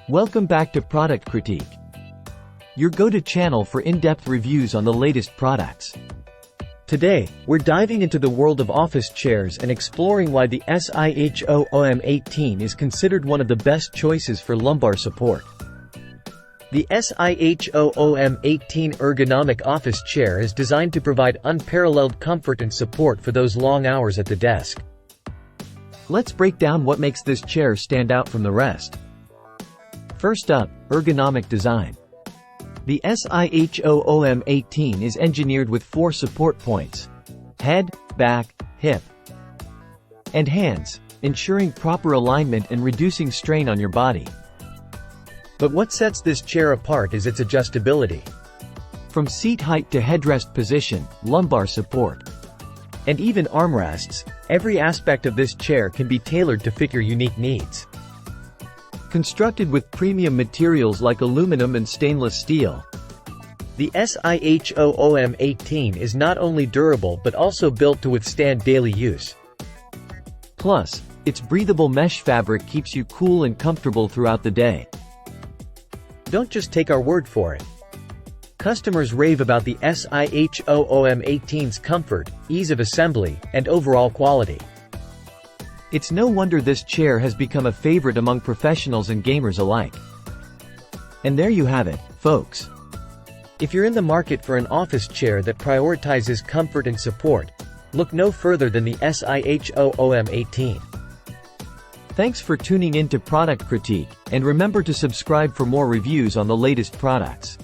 Welcome back to Product Critique, your go-to channel for in-depth reviews on the latest products. Today, we're diving into the world of office chairs and exploring why the SIHOO M18 is considered one of the best choices for lumbar support. The SIHOO M18 Ergonomic office chair is designed to provide unparalleled comfort and support for those long hours at the desk. Let's break down what makes this chair stand out from the rest. First up, ergonomic design. The SIHOO M18 is engineered with 4 support points: head, back, hip, and hands, ensuring proper alignment and reducing strain on your body. But what sets this chair apart is its adjustability. From seat height to headrest position, lumbar support, and even armrests, every aspect of this chair can be tailored to fit your unique needs. Constructed with premium materials like aluminum and stainless steel, the SIHOO M18 is not only durable but also built to withstand daily use. Plus, its breathable mesh fabric keeps you cool and comfortable throughout the day. Don't just take our word for it. Customers rave about the SIHOO M18's comfort, ease of assembly, and overall quality. It's no wonder this chair has become a favorite among professionals and gamers alike. And there you have it, folks. If you're in the market for an office chair that prioritizes comfort and support, look no further than the SIHOO M18. Thanks for tuning in to Product Critique, and remember to subscribe for more reviews on the latest products.